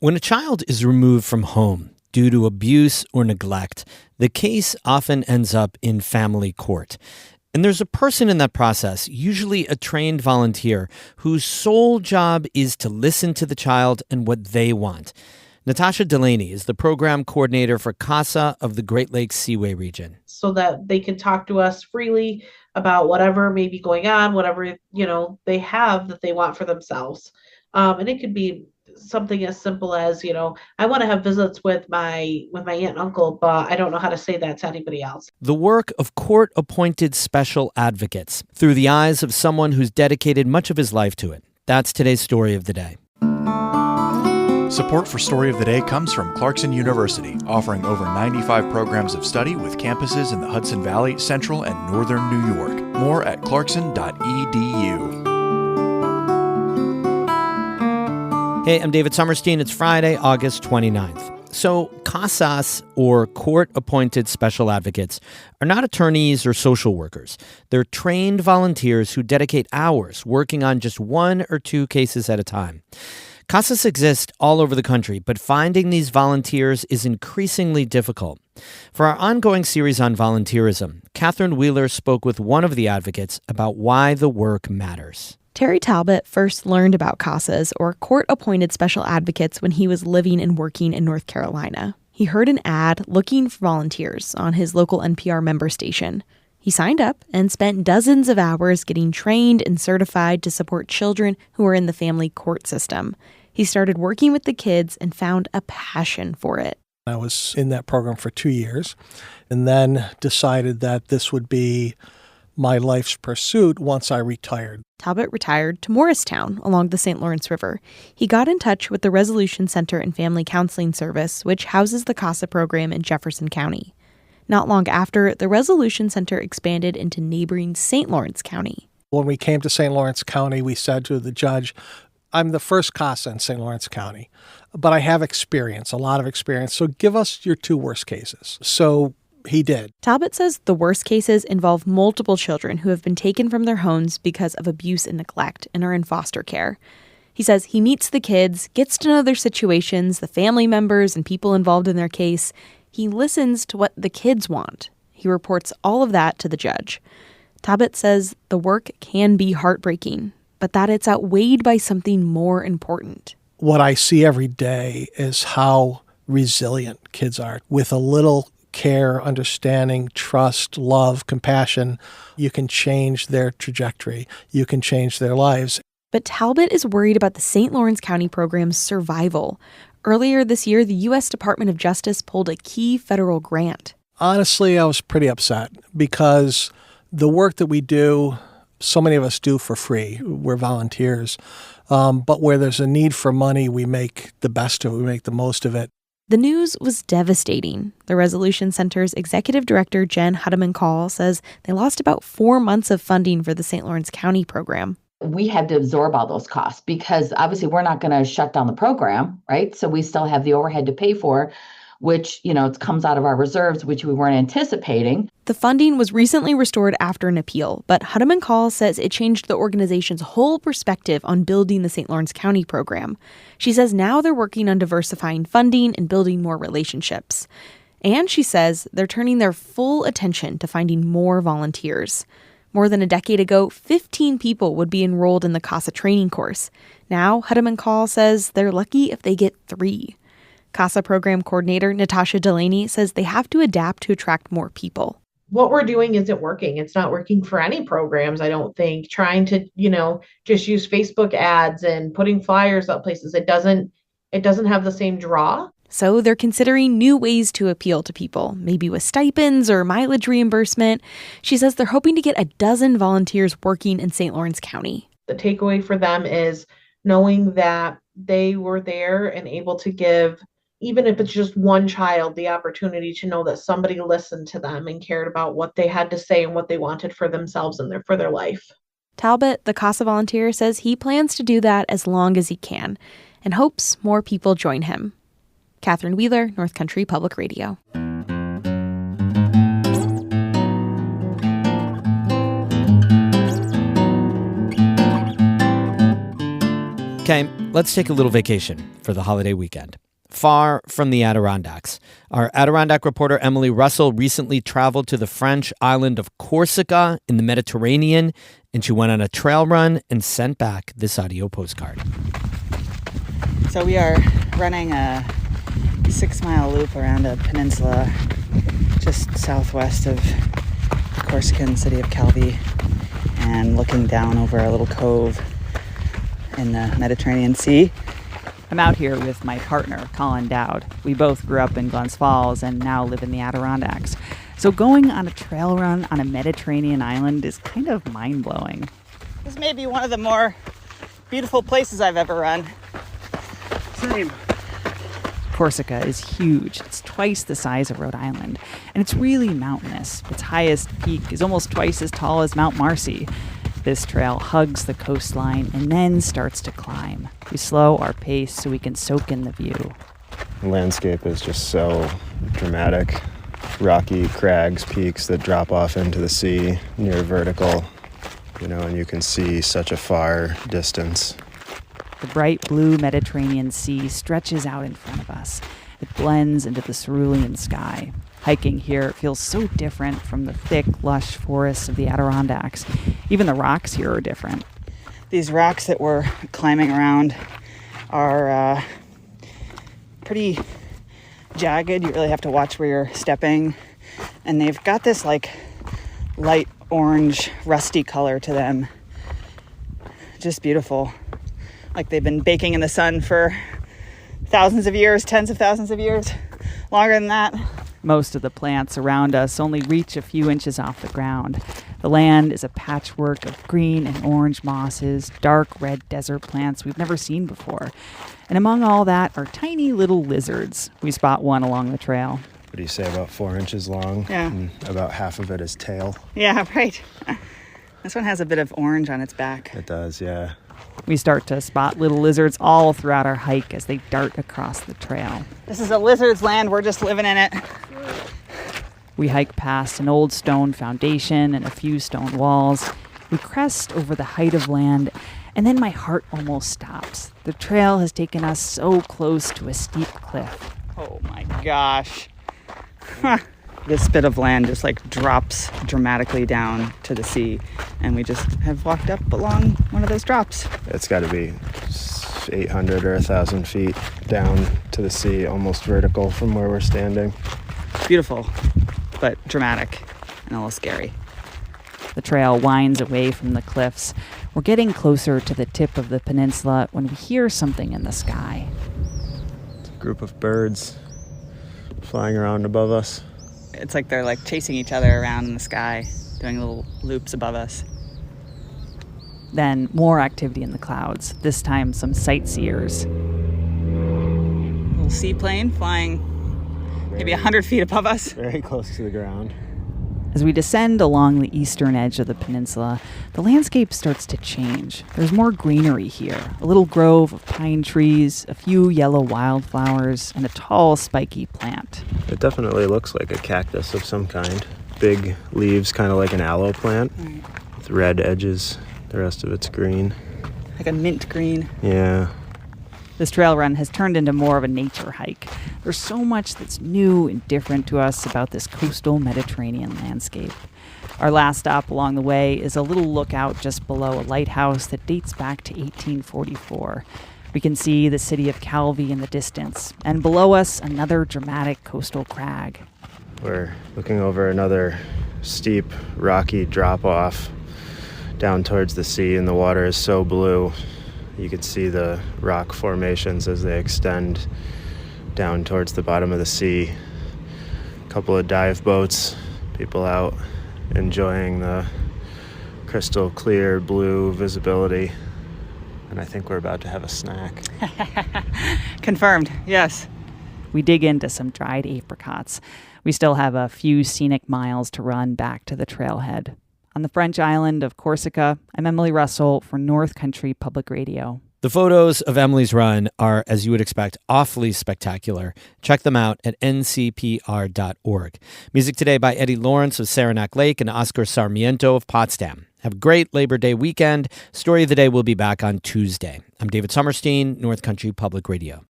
When a child is removed from home due to abuse or neglect, the case often ends up in family court. And there's a person in that process, usually a trained volunteer, whose sole job is to listen to the child and what they want. Natasha Delaney is the program coordinator for CASA of the Great Lakes Seaway region. So that they can talk to us freely about whatever may be going on, whatever, they have that they want for themselves. And it could be something as simple as, I want to have visits with my aunt and uncle, but I don't know how to say that to anybody else. The work of court-appointed special advocates through the eyes of someone who's dedicated much of his life to it. That's today's Story of the Day. Support for Story of the Day comes from Clarkson University, offering over 95 programs of study with campuses in the Hudson Valley, Central, and Northern New York. More at clarkson.edu. Hey, I'm David Summerstein. It's Friday, August 29th. So CASAs, or court-appointed special advocates, are not attorneys or social workers. They're trained volunteers who dedicate hours working on just one or two cases at a time. CASAs exist all over the country, but finding these volunteers is increasingly difficult. For our ongoing series on volunteerism, Catherine Wheeler spoke with one of the advocates about why the work matters. Terry Talbot first learned about CASAs, or court-appointed special advocates, when he was living and working in North Carolina. He heard an ad looking for volunteers on his local NPR member station. He signed up and spent dozens of hours getting trained and certified to support children who are in the family court system. He started working with the kids and found a passion for it. I was in that program for 2 years and then decided that this would be my life's pursuit once I retired. Talbot retired to Morristown along the St. Lawrence River. He got in touch with the Resolution Center and Family Counseling Service, which houses the CASA program in Jefferson County. Not long after, the Resolution Center expanded into neighboring St. Lawrence County. When we came to St. Lawrence County, we said to the judge, I'm the first CASA in St. Lawrence County, but I have experience, a lot of experience, so give us your two worst cases. So he did. Talbot says the worst cases involve multiple children who have been taken from their homes because of abuse and neglect and are in foster care. He says he meets the kids, gets to know their situations, the family members and people involved in their case. He listens to what the kids want. He reports all of that to the judge. Talbot says the work can be heartbreaking, but that it's outweighed by something more important. What I see every day is how resilient kids are. With a little care, understanding, trust, love, compassion, you can change their trajectory. You can change their lives. But Talbot is worried about the St. Lawrence County program's survival. Earlier this year, the U.S. Department of Justice pulled a key federal grant. Honestly, I was pretty upset because the work that we do, so many of us do for free. We're volunteers. But where there's a need for money, we make the best of it. We make the most of it. The news was devastating. The Resolution Center's executive director, Jen Hudeman-Call, says they lost about 4 months of funding for the St. Lawrence County program. We had to absorb all those costs because obviously we're not going to shut down the program, right? So we still have the overhead to pay for, which, it comes out of our reserves, which we weren't anticipating. The funding was recently restored after an appeal, but Hudeman-Call says it changed the organization's whole perspective on building the St. Lawrence County program. She says now they're working on diversifying funding and building more relationships. And she says they're turning their full attention to finding more volunteers. More than a decade ago, 15 people would be enrolled in the CASA training course. Now, Hudeman-Call says they're lucky if they get 3. CASA program coordinator Natasha Delaney says they have to adapt to attract more people. What we're doing isn't working. It's not working for any programs, I don't think. Trying to, just use Facebook ads and putting flyers up places, it doesn't have the same draw. So they're considering new ways to appeal to people, maybe with stipends or mileage reimbursement. She says they're hoping to get a dozen volunteers working in St. Lawrence County. The takeaway for them is knowing that they were there and able to give, even if it's just one child, the opportunity to know that somebody listened to them and cared about what they had to say and what they wanted for themselves and for their life. Talbot, the CASA volunteer, says he plans to do that as long as he can and hopes more people join him. Catherine Wheeler, North Country Public Radio. Okay, let's take a little vacation for the holiday weekend. Far from the Adirondacks. Our Adirondack reporter Emily Russell recently traveled to the French island of Corsica in the Mediterranean, and she went on a trail run and sent back this audio postcard. So we are running a 6-mile loop around a peninsula just southwest of the Corsican city of Calvi and looking down over a little cove in the Mediterranean Sea. I'm out here with my partner, Colin Dowd. We both grew up in Glens Falls and now live in the Adirondacks. So going on a trail run on a Mediterranean island is kind of mind-blowing. This may be one of the more beautiful places I've ever run. Same. Corsica is huge. It's twice the size of Rhode Island, and it's really mountainous. Its highest peak is almost twice as tall as Mount Marcy. This trail hugs the coastline and then starts to climb. We slow our pace so we can soak in the view. The landscape is just so dramatic. Rocky crags, peaks that drop off into the sea near vertical, and you can see such a far distance. The bright blue Mediterranean Sea stretches out in front of us. It blends into the cerulean sky. Hiking here feels so different from the thick, lush forests of the Adirondacks. Even the rocks here are different. These rocks that we're climbing around are pretty jagged. You really have to watch where you're stepping. And they've got this light orange, rusty color to them. Just beautiful. Like they've been baking in the sun for thousands of years, tens of thousands of years, longer than that. Most of the plants around us only reach a few inches off the ground. The land is a patchwork of green and orange mosses, dark red desert plants we've never seen before. And among all that are tiny little lizards. We spot one along the trail. What do you say, about 4 inches long? Yeah. And about half of it is tail. Yeah, right. This one has a bit of orange on its back. It does, yeah. We start to spot little lizards all throughout our hike as they dart across the trail. This is a lizard's land. We're just living in it. We hike past an old stone foundation and a few stone walls. We crest over the height of land, and then my heart almost stops. The trail has taken us so close to a steep cliff. Oh my gosh. This bit of land just drops dramatically down to the sea, and we just have walked up along one of those drops. It's got to be 800 or 1,000 feet down to the sea, almost vertical from where we're standing. Beautiful, but dramatic and a little scary. The trail winds away from the cliffs. We're getting closer to the tip of the peninsula when we hear something in the sky. It's a group of birds flying around above us. It's like they're chasing each other around in the sky, doing little loops above us. Then more activity in the clouds, this time some sightseers. A little seaplane flying maybe 100 feet above us. Very close to the ground. As we descend along the eastern edge of the peninsula, the landscape starts to change. There's more greenery here, a little grove of pine trees, a few yellow wildflowers, and a tall, spiky plant. It definitely looks like a cactus of some kind. Big leaves, kind of like an aloe plant, with red edges. The rest of it's green. Like a mint green. Yeah. This trail run has turned into more of a nature hike. There's so much that's new and different to us about this coastal Mediterranean landscape. Our last stop along the way is a little lookout just below a lighthouse that dates back to 1844. We can see the city of Calvi in the distance, and below us, another dramatic coastal crag. We're looking over another steep, rocky drop-off down towards the sea, and the water is so blue. You can see the rock formations as they extend down towards the bottom of the sea. A couple of dive boats, people out enjoying the crystal clear blue visibility. And I think we're about to have a snack. Confirmed, yes. We dig into some dried apricots. We still have a few scenic miles to run back to the trailhead. On the French island of Corsica, I'm Emily Russell for North Country Public Radio. The photos of Emily's run are, as you would expect, awfully spectacular. Check them out at ncpr.org. Music today by Eddie Lawrence of Saranac Lake and Oscar Sarmiento of Potsdam. Have a great Labor Day weekend. Story of the Day will be back on Tuesday. I'm David Summerstein, North Country Public Radio.